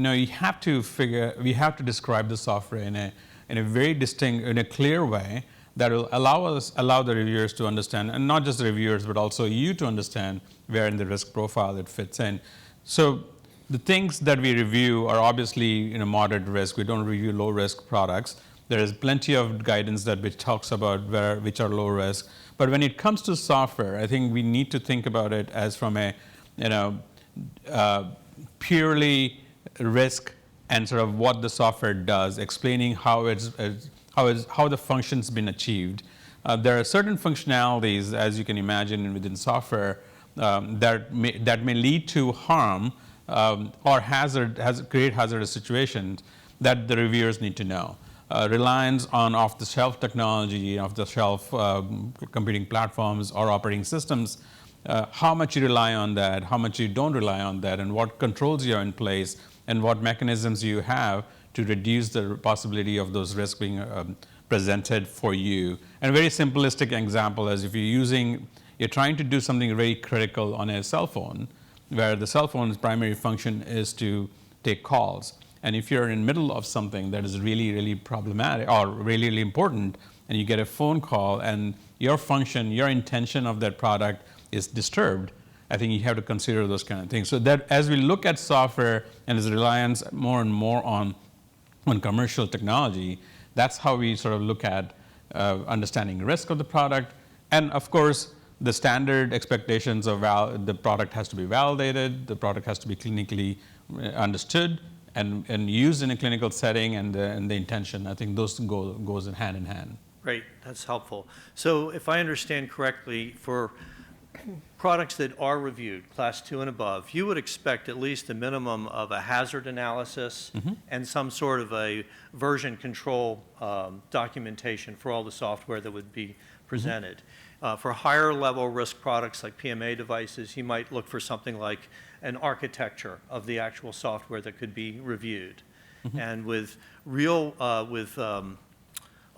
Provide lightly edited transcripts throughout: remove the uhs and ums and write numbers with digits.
we have to describe the software in a very distinct, in a clear way that will allow the reviewers to understand, and not just the reviewers, but also you to understand where in the risk profile it fits in. So the things that we review are obviously moderate risk. We don't review low risk products. There is plenty of guidance which talks about which are low risk. But when it comes to software, I think we need to think about it as from a purely risk and sort of what the software does, explaining how the function's been achieved. There are certain functionalities, as you can imagine, within software that may lead to harm or create hazardous situations that the reviewers need to know. Reliance on off-the-shelf technology, off-the-shelf computing platforms or operating systems, how much you rely on that, how much you don't rely on that, and what controls you are in place, and what mechanisms you have to reduce the possibility of those risks being presented for you. And a very simplistic example is if you're trying to do something very critical on a cell phone, where the cell phone's primary function is to take calls. And if you're in the middle of something that is really, really problematic or really, really important, and you get a phone call and your function, your intention of that product is disturbed, I think you have to consider those kind of things. So that as we look at software and its reliance more and more on commercial technology, that's how we sort of look at understanding risk of the product. And of course, the standard expectations of the product has to be validated, the product has to be clinically understood and used in a clinical setting, and the intention. I think those goes in hand. Great, that's helpful. So if I understand correctly, for products that are reviewed, class 2 and above, you would expect at least a minimum of a hazard analysis and some sort of a version control documentation for all the software that would be presented. For higher level risk products like PMA devices, you might look for something like an architecture of the actual software that could be reviewed. And with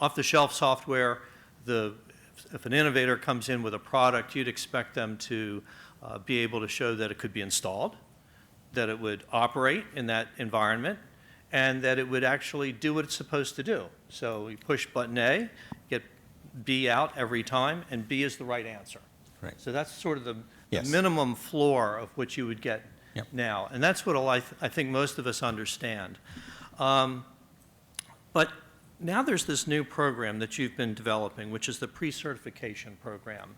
off-the-shelf software, if an innovator comes in with a product, you'd expect them to be able to show that it could be installed, that it would operate in that environment, and that it would actually do what it's supposed to do. So you push button A, get B out every time, and B is the right answer. Right. So that's sort of the Yes. minimum floor of what you would get Yep. now. And that's what I think most of us understand. But now there's this new program that you've been developing, which is the pre-certification program.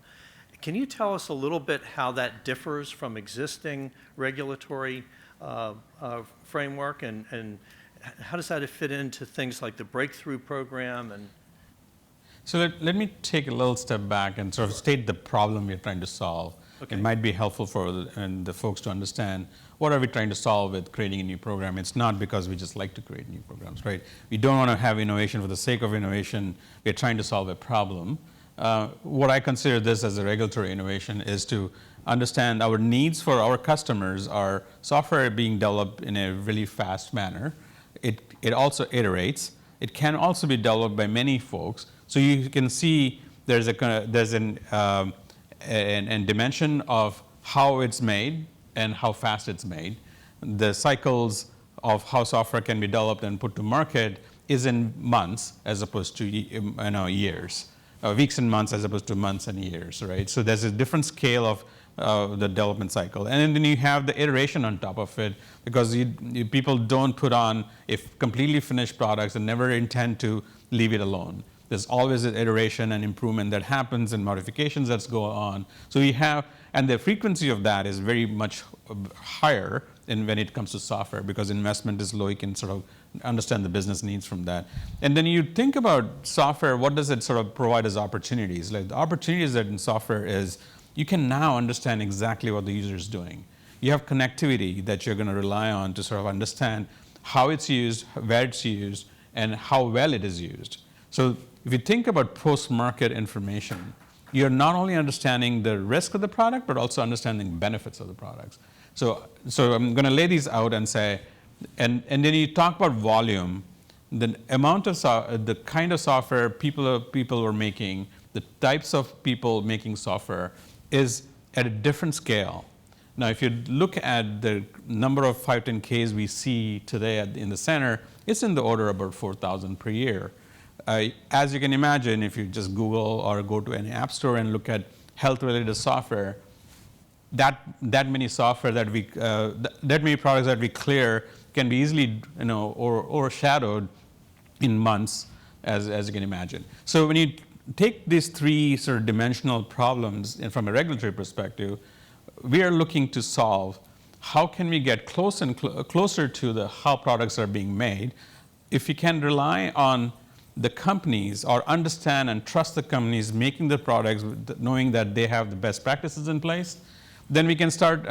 Can you tell us a little bit how that differs from existing regulatory framework, and how does that fit into things like the breakthrough program? And So let me take a little step back and sort of state the problem we're trying to solve. Okay. It might be helpful for the folks to understand what are we trying to solve with creating a new program. It's not because we just like to create new programs, right? We don't want to have innovation for the sake of innovation. We're trying to solve a problem. What I consider this as a regulatory innovation is to understand our needs for our customers are software being developed in a really fast manner. It also iterates. It can also be developed by many folks. So you can see there's an dimension of how it's made and how fast it's made. The cycles of how software can be developed and put to market is in months as opposed to years, weeks and months as opposed to months and years, right? So there's a different scale of the development cycle. And then you have the iteration on top of it, because people don't put on completely finished products and never intend to leave it alone. There's always an iteration and improvement that happens and modifications that go on. So and the frequency of that is very much higher when it comes to software, because investment is low. You can sort of understand the business needs from that. And then you think about software, what does it sort of provide as opportunities? Like the opportunities that in software is you can now understand exactly what the user is doing. You have connectivity that you're going to rely on to sort of understand how it's used, where it's used, and how well it is used. So if you think about post-market information, you're not only understanding the risk of the product, but also understanding benefits of the products. So I'm going to lay these out and say, and then you talk about volume, the amount of the kind of software people were making, the types of people making software is at a different scale. Now, if you look at the number of 510Ks we see today in the center, it's in the order of about 4,000 per year. As you can imagine, if you just Google or go to any app store and look at health-related software, that many software that many products that we clear can be easily, or overshadowed in months, as you can imagine. So when you take these three sort of dimensional problems, and from a regulatory perspective, we are looking to solve how can we get closer to how products are being made. If we can rely on the companies or understand and trust the companies making the products, knowing that they have the best practices in place, then we can start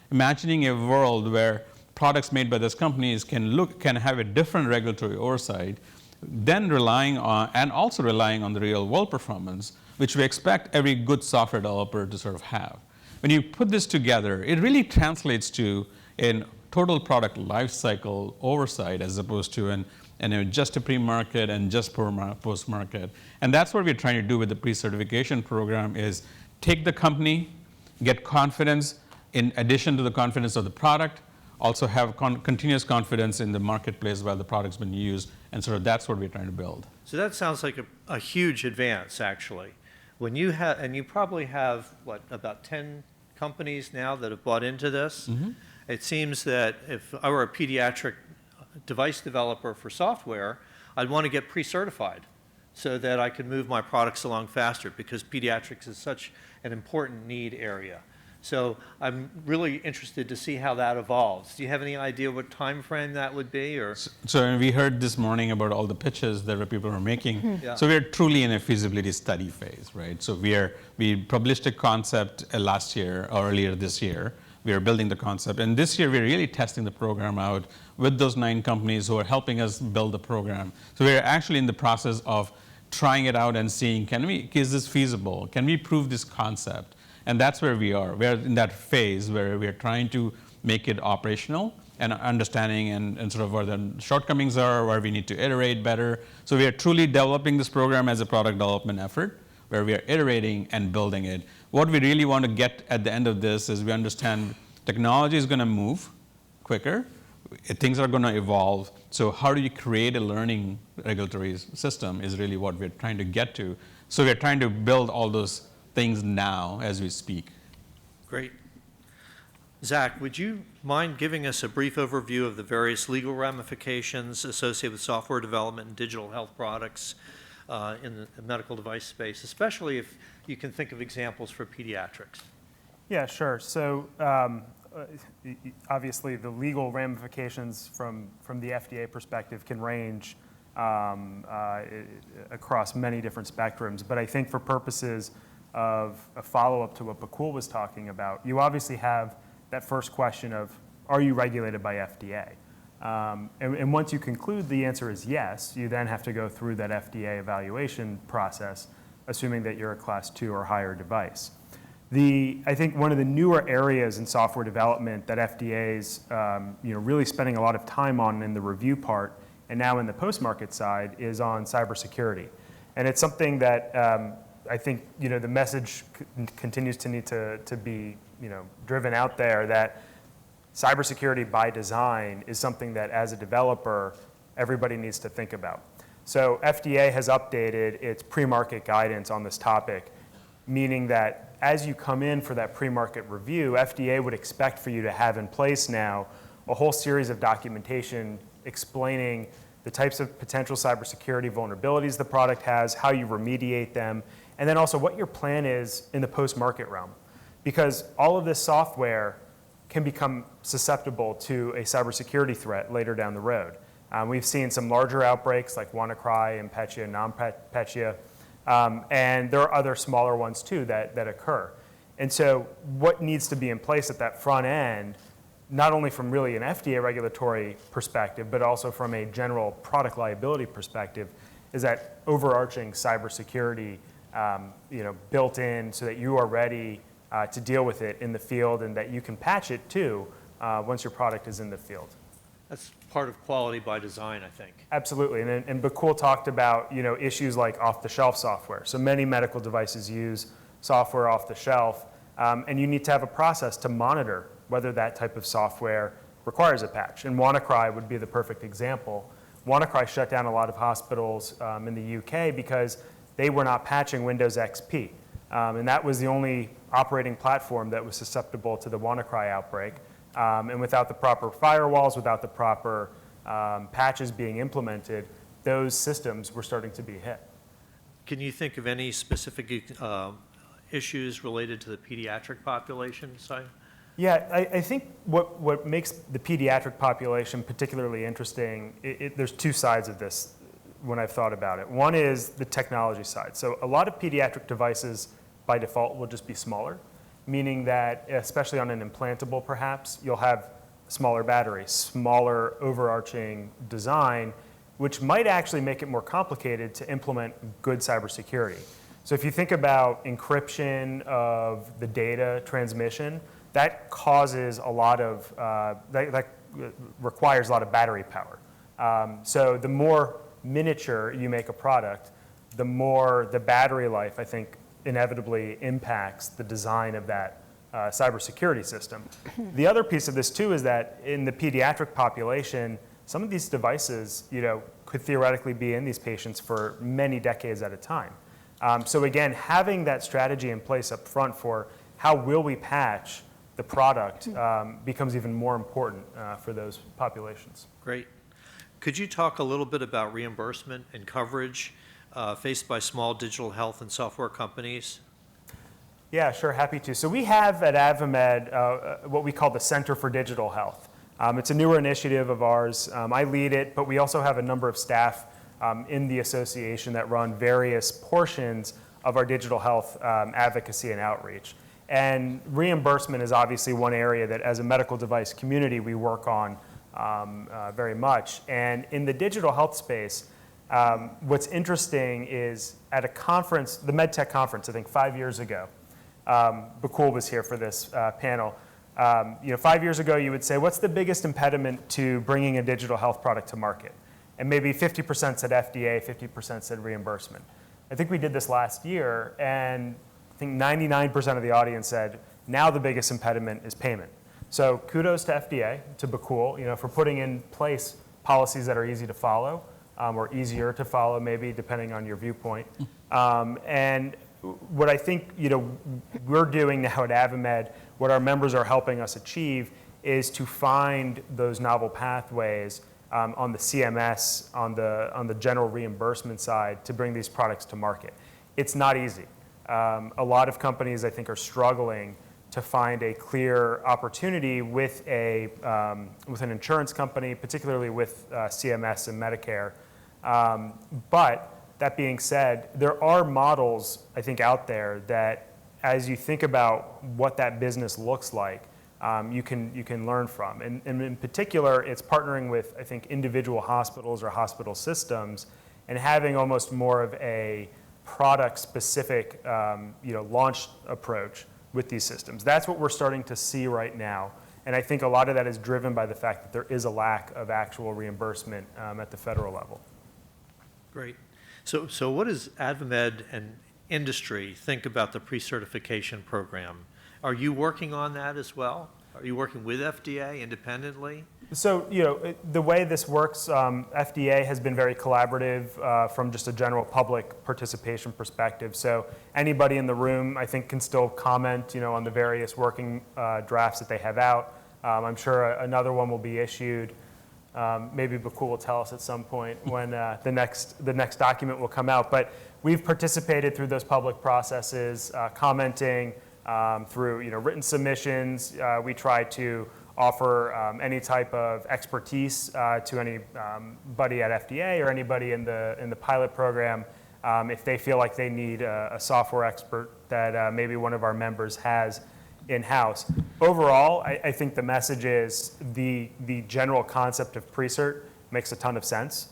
imagining a world where products made by those companies can have a different regulatory oversight, then relying on the real world performance, which we expect every good software developer to sort of have. When you put this together, it really translates to a total product lifecycle oversight as opposed to just a pre-market and just post-market. And that's what we're trying to do with the pre-certification program is take the company, get confidence in addition to the confidence of the product, also have continuous confidence in the marketplace while the product's been used, and sort of that's what we're trying to build. So that sounds like a huge advance, actually. When you have, and you probably have, about 10 companies now that have bought into this. Mm-hmm. It seems that if I were a pediatric device developer for software, I'd want to get pre-certified so that I could move my products along faster because pediatrics is such an important need area. So I'm really interested to see how that evolves. Do you have any idea what time frame that would be? Or? So we heard this morning about all the pitches that people are making. Yeah. So we're truly in a feasibility study phase, right? So we published a concept last year or earlier this year. We are building the concept. And this year we're really testing the program out with those 9 companies who are helping us build the program. So we're actually in the process of trying it out and seeing, is this feasible? Can we prove this concept? And that's where we are. We're in that phase where we're trying to make it operational and understanding and sort of where the shortcomings are, where we need to iterate better. So we are truly developing this program as a product development effort where we are iterating and building it. What we really want to get at the end of this is we understand technology is going to move quicker. Things are going to evolve. So how do you create a learning regulatory system is really what we're trying to get to. So we're trying to build all those things now as we speak. Great. Zach, would you mind giving us a brief overview of the various legal ramifications associated with software development and digital health products in the medical device space, especially if you can think of examples for pediatrics? Yeah, sure. So obviously the legal ramifications from the FDA perspective can range across many different spectrums. But I think for purposes of a follow-up to what Bakul was talking about, you obviously have that first question of, are you regulated by FDA? And once you conclude the answer is yes, you then have to go through that FDA evaluation process, assuming that you're a class 2 or higher device. I think one of the newer areas in software development that FDA's really spending a lot of time on in the review part and now in the post-market side is on cybersecurity. And it's something that I think the message continues to need to be driven out there that cybersecurity by design is something that as a developer everybody needs to think about. So FDA has updated its pre-market guidance on this topic, meaning that as you come in for that pre-market review, FDA would expect for you to have in place now a whole series of documentation explaining the types of potential cybersecurity vulnerabilities the product has, how you remediate them, and then also what your plan is in the post-market realm. Because all of this software can become susceptible to a cybersecurity threat later down the road. We've seen some larger outbreaks like WannaCry and Petya, non-Petya, and there are other smaller ones too that occur. And so what needs to be in place at that front end, not only from really an FDA regulatory perspective, but also from a general product liability perspective, is that overarching cybersecurity built in so that you are ready to deal with it in the field and that you can patch it too once your product is in the field. That's part of quality by design, I think. Absolutely, and Bakul talked about issues like off-the-shelf software. So many medical devices use software off the shelf And you need to have a process to monitor whether that type of software requires a patch. And WannaCry would be the perfect example. WannaCry shut down a lot of hospitals in the UK because they were not patching Windows XP. And that was the only operating platform that was susceptible to the WannaCry outbreak. And without the proper firewalls, without the proper patches being implemented, those systems were starting to be hit. Can you think of any specific issues related to the pediatric population side? Yeah, I think what makes the pediatric population particularly interesting, there's two sides of this when I've thought about it. One is the technology side. So a lot of pediatric devices by default will just be smaller, meaning that, especially on an implantable perhaps, you'll have smaller battery, smaller overarching design, which might actually make it more complicated to implement good cybersecurity. So if you think about encryption of the data transmission, that causes a lot of, that requires a lot of battery power. So the more miniature you make a product, the more the battery life, I think, inevitably impacts the design of that cybersecurity system. The other piece of this too is that in the pediatric population, some of these devices, could theoretically be in these patients for many decades at a time. So again, having that strategy in place up front for how will we patch the product becomes even more important for those populations. Great. Could you talk a little bit about reimbursement and coverage faced by small digital health and software companies? Yeah, sure, happy to. So we have at AdvaMed what we call the Center for Digital Health. It's a newer initiative of ours. I lead it, but we also have a number of staff in the association that run various portions of our digital health advocacy and outreach. And reimbursement is obviously one area that as a medical device community we work on very much. And in the digital health space, what's interesting is at a conference, the MedTech conference, I think 5 years ago, Bakul was here for this panel. 5 years ago you would say, what's the biggest impediment to bringing a digital health product to market? And maybe 50% said FDA, 50% said reimbursement. I think we did this last year, and I think 99% of the audience said, now the biggest impediment is payment. So kudos to FDA, to Bakul, for putting in place policies that are easy to follow, or easier to follow maybe, depending on your viewpoint. And what I think we're doing now at AdvaMed, what our members are helping us achieve is to find those novel pathways on the CMS, on the general reimbursement side to bring these products to market. It's not easy. A lot of companies, I think, are struggling to find a clear opportunity with an insurance company, particularly with CMS and Medicare. But that being said, there are models, I think, out there that as you think about what that business looks like, you can learn from. And in particular, it's partnering with, I think, individual hospitals or hospital systems and having almost more of a product-specific launch approach with these systems. That's what we're starting to see right now. And I think a lot of that is driven by the fact that there is a lack of actual reimbursement at the federal level. Great. So what does AdvaMed and industry think about the pre-certification program? Are you working on that as well? Are you working with FDA independently? So, the way this works, FDA has been very collaborative from just a general public participation perspective. So anybody in the room, I think, can still comment, on the various working drafts that they have out. I'm sure another one will be issued. Maybe Bakul will tell us at some point when the next document will come out. But we've participated through those public processes, commenting through written submissions. We try to offer any type of expertise to anybody at FDA or anybody in the pilot program if they feel like they need a software expert that maybe one of our members has in-house. Overall, I think the message is the general concept of pre-cert makes a ton of sense.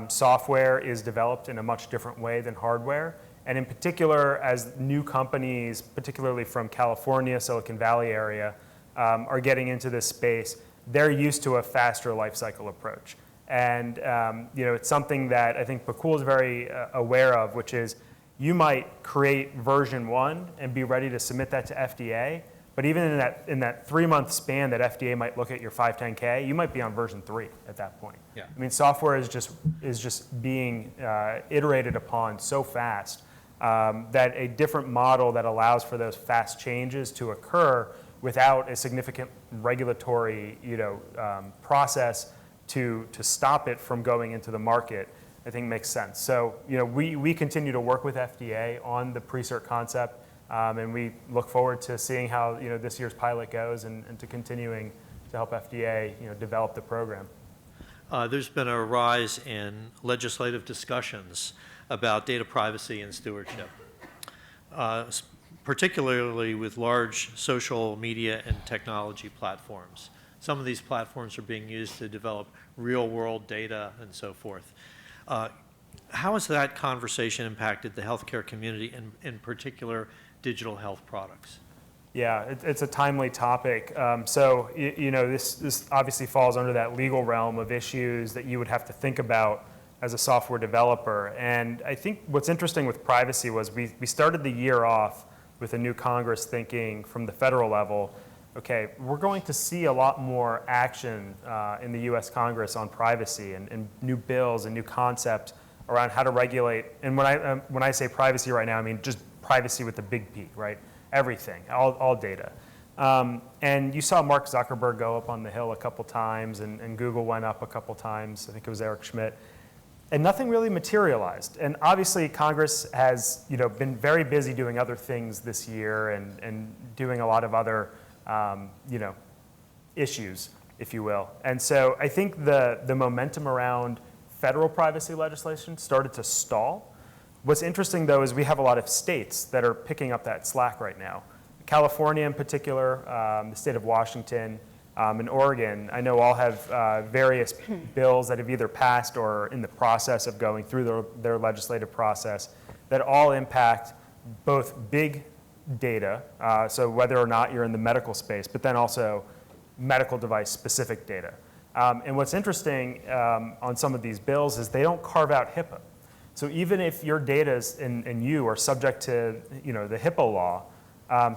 Software is developed in a much different way than hardware. And in particular, as new companies, particularly from California, Silicon Valley area, are getting into this space, they're used to a faster life cycle approach. And it's something that I think Bakul is very aware of, which is you might create version 1 and be ready to submit that to FDA. But even in that 3-month span that FDA might look at your 510K, you might be on version 3 at that point. Yeah. I mean, software is just being iterated upon so fast that a different model that allows for those fast changes to occur without a significant regulatory process to stop it from going into the market, I think makes sense. So we continue to work with FDA on the pre-cert concept. And we look forward to seeing how this year's pilot goes and to continuing to help FDA develop the program. There's been a rise in legislative discussions about data privacy and stewardship, particularly with large social media and technology platforms. Some of these platforms are being used to develop real-world data and so forth. How has that conversation impacted the healthcare community, in particular digital health products? Yeah, it's a timely topic. So this obviously falls under that legal realm of issues that you would have to think about as a software developer. And I think what's interesting with privacy was we started the year off with a new Congress thinking from the federal level, okay, we're going to see a lot more action in the US Congress on privacy and new bills and new concepts around how to regulate. And when I say privacy right now, I mean just privacy with the big P, right? Everything, all data. And you saw Mark Zuckerberg go up on the Hill a couple times, and Google went up a couple times. I think it was Eric Schmidt. And nothing really materialized. And obviously, Congress has been very busy doing other things this year and doing a lot of other issues, if you will. And so I think the momentum around federal privacy legislation started to stall. What's interesting, though, is we have a lot of states that are picking up that slack right now. California in particular, the state of Washington, and Oregon, I know all have various bills that have either passed or are in the process of going through their legislative process that all impact both big data, so whether or not you're in the medical space, but then also medical device specific data. And what's interesting on some of these bills is they don't carve out HIPAA. So even if your data and you are subject to the HIPAA law,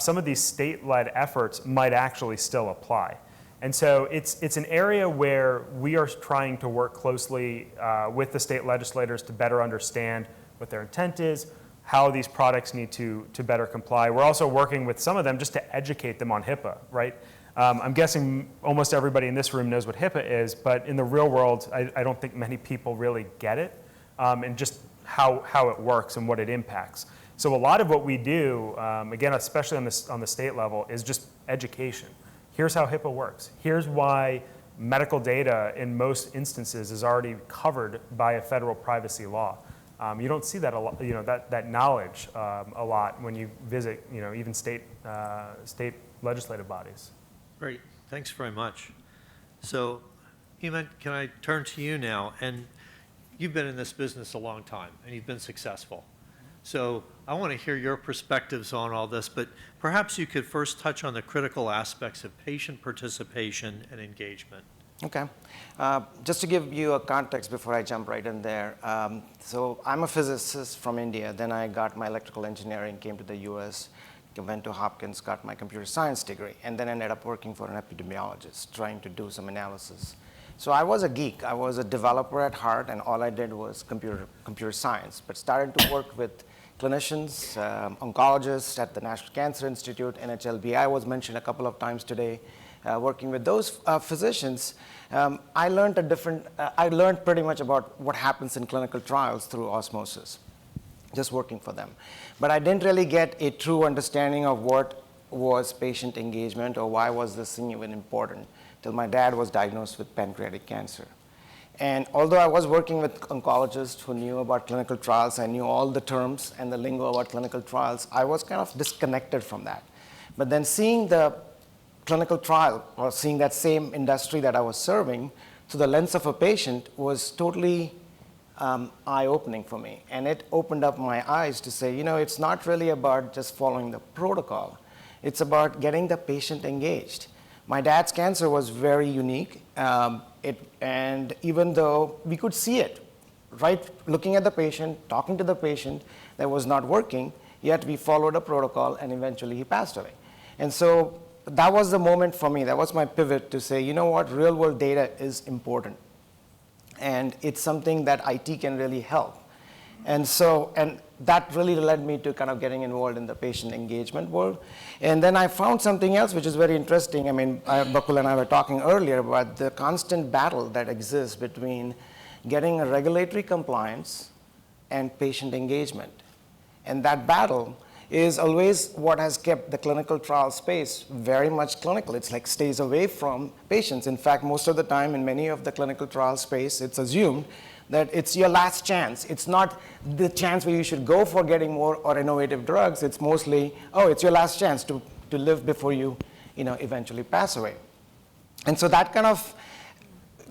some of these state-led efforts might actually still apply. And so it's an area where we are trying to work closely with the state legislators to better understand what their intent is, how these products need to better comply. We're also working with some of them just to educate them on HIPAA, right? I'm guessing almost everybody in this room knows what HIPAA is, but in the real world, I don't think many people really get it, and just how it works and what it impacts. So a lot of what we do, again, especially on the state level, is just education. Here's how HIPAA works. Here's why medical data in most instances is already covered by a federal privacy law. You don't see that a lot, that knowledge a lot when you visit, even state legislative bodies. Great, thanks very much. So, Hemant, can I turn to you now? And you've been in this business a long time, and you've been successful. So I want to hear your perspectives on all this, but perhaps you could first touch on the critical aspects of patient participation and engagement. Okay. Just to give you a context before I jump right in there. So I'm a physicist from India. Then I got my electrical engineering, came to the US, went to Hopkins, got my computer science degree, and then ended up working for an epidemiologist, trying to do some analysis. So I was a geek. I was a developer at heart, and all I did was computer science, but started to work with clinicians, oncologists at the National Cancer Institute, NHLBI was mentioned a couple of times today. Working with those physicians, I learned pretty much about what happens in clinical trials through osmosis, just working for them. But I didn't really get a true understanding of what was patient engagement or why was this thing even important till my dad was diagnosed with pancreatic cancer. And although I was working with oncologists who knew about clinical trials, I knew all the terms and the lingo about clinical trials, I was kind of disconnected from that. But then seeing the clinical trial or seeing that same industry that I was serving through the lens of a patient was totally eye-opening for me. And it opened up my eyes to say, it's not really about just following the protocol. It's about getting the patient engaged. My dad's cancer was very unique. And even though we could see it, right, looking at the patient, talking to the patient, that was not working, yet we followed a protocol, and eventually he passed away. And so that was the moment for me. That was my pivot to say, you know what, real world data is important. And it's something that IT can really help. And so, and that really led me to kind of getting involved in the patient engagement world. And then I found something else which is very interesting. I mean, Bakul and I were talking earlier about the constant battle that exists between getting a regulatory compliance and patient engagement. And that battle is always what has kept the clinical trial space very much clinical. It's like stays away from patients. In fact, most of the time in many of the clinical trial space, it's assumed that it's your last chance. It's not the chance where you should go for getting more or innovative drugs. It's mostly, oh, it's your last chance to live before you eventually pass away. And so that kind of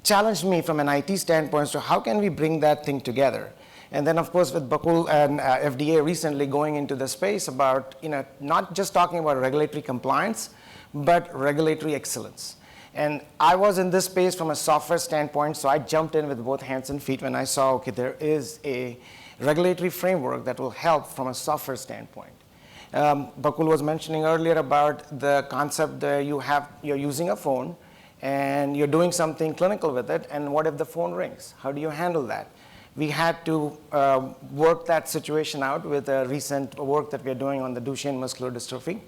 challenged me from an IT standpoint as to how can we bring that thing together. And then, of course, with Bakul and FDA recently going into the space about not just talking about regulatory compliance, but regulatory excellence. And I was in this space from a software standpoint, so I jumped in with both hands and feet when I saw, okay, there is a regulatory framework that will help from a software standpoint. Bakul was mentioning earlier about the concept that you're using a phone and you're doing something clinical with it, and what if the phone rings? How do you handle that? We had to work that situation out with a recent work that we're doing on the Duchenne muscular dystrophy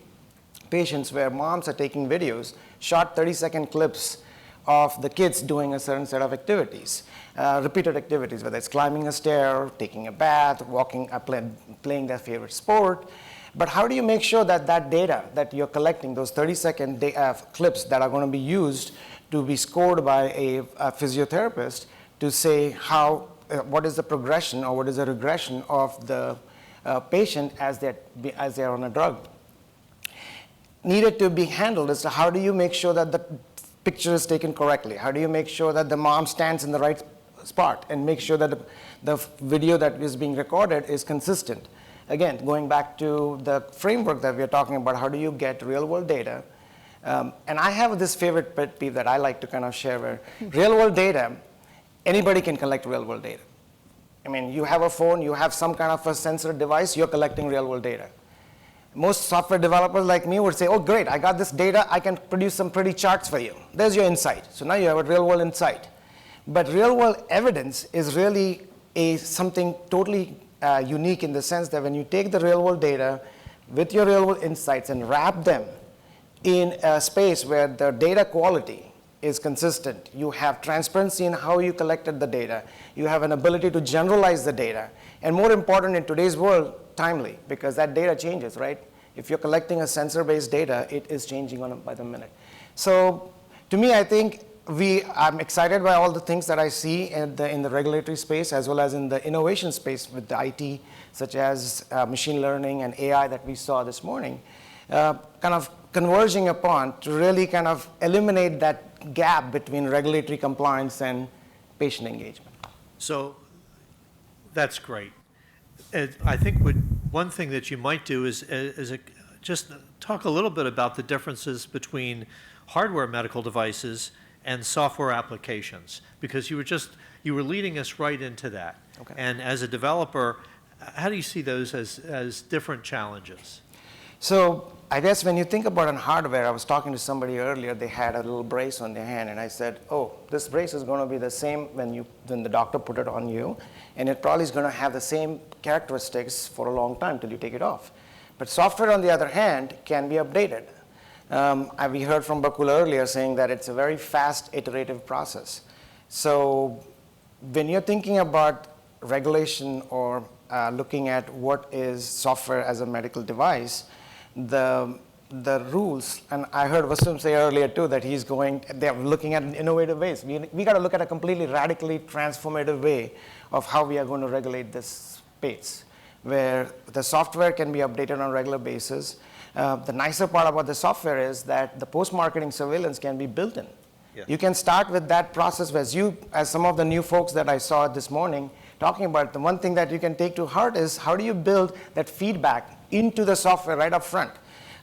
patients, where moms are taking videos, short 30-second clips of the kids doing a certain set of activities, repeated activities, whether it's climbing a stair, taking a bath, walking, playing their favorite sport. But how do you make sure that that data that you're collecting, those 30-second clips that are going to be used to be scored by a physiotherapist to say what is the progression or what is the regression of the patient as they're on a drug, needed to be handled as to how do you make sure that the picture is taken correctly? How do you make sure that the mom stands in the right spot and make sure that the video that is being recorded is consistent? Again, going back to the framework that we're talking about, how do you get real world data? And I have this favorite pet peeve that I like to kind of share where real world data, anybody can collect real world data. I mean, you have a phone, you have some kind of a sensor device, you're collecting real world data. Most software developers like me would say, oh, great, I got this data, I can produce some pretty charts for you. There's your insight. So now you have a real world insight. But real world evidence is really something totally unique in the sense that when you take the real world data with your real world insights and wrap them in a space where the data quality is consistent, you have transparency in how you collected the data, you have an ability to generalize the data, and more important in today's world, timely, because that data changes, right? If you're collecting a sensor-based data, it is changing by the minute. So to me, I think I'm excited by all the things that I see in the regulatory space as well as in the innovation space with the IT, such as machine learning and AI that we saw this morning, kind of converging upon to really kind of eliminate that gap between regulatory compliance and patient engagement. So that's great. I think one thing that you might do is just talk a little bit about the differences between hardware medical devices and software applications, because you were leading us right into that. Okay. And as a developer, how do you see those as different challenges? So I guess when you think about on hardware, I was talking to somebody earlier, they had a little brace on their hand, and I said, oh, this brace is going to be the same when the doctor put it on you, and it probably is going to have the same characteristics for a long time till you take it off. But software, on the other hand, can be updated. We heard from Bakul earlier saying that it's a very fast iterative process. So when you're thinking about regulation or looking at what is software as a medical device, the rules, and I heard Vasum say earlier too that they're looking at innovative ways. We got to look at a completely radically transformative way of how we are going to regulate this space, where the software can be updated on a regular basis. The nicer part about the software is that the post-marketing surveillance can be built in. Yeah. You can start with that process as some of the new folks that I saw this morning talking about, the one thing that you can take to heart is how do you build that feedback into the software right up front.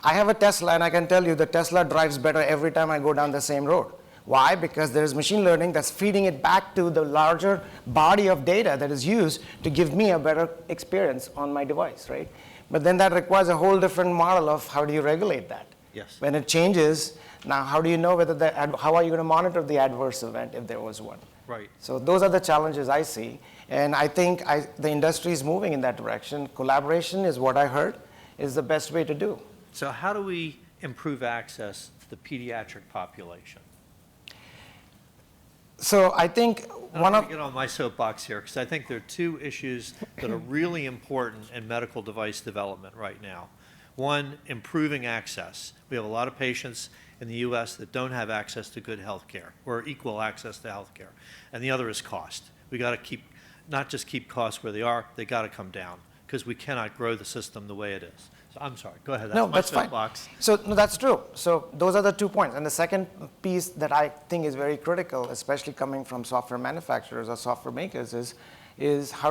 I have a Tesla, and I can tell you the Tesla drives better every time I go down the same road. Why? Because there's machine learning that's feeding it back to the larger body of data that is used to give me a better experience on my device, right? But then that requires a whole different model of how do you regulate that? Yes. When it changes, now how do you know whether how are you going to monitor the adverse event if there was one? Right. So those are the challenges I see. And I think the industry is moving in that direction. Collaboration is what I heard is the best way to do. So how do we improve access to the pediatric population? So I think I'm one going of to get on my soapbox here because I think there are two issues that are really important in medical device development right now. One, improving access. We have a lot of patients in the U.S. that don't have access to good health care or equal access to health care. And the other is cost. We got to not just keep costs where they are, they got to come down because we cannot grow the system the way it is. So I'm sorry, go ahead. No, my that's fine. soapbox. So no, that's true. So those are the 2 points. And the second piece that I think is very critical, especially coming from software manufacturers or software makers, is how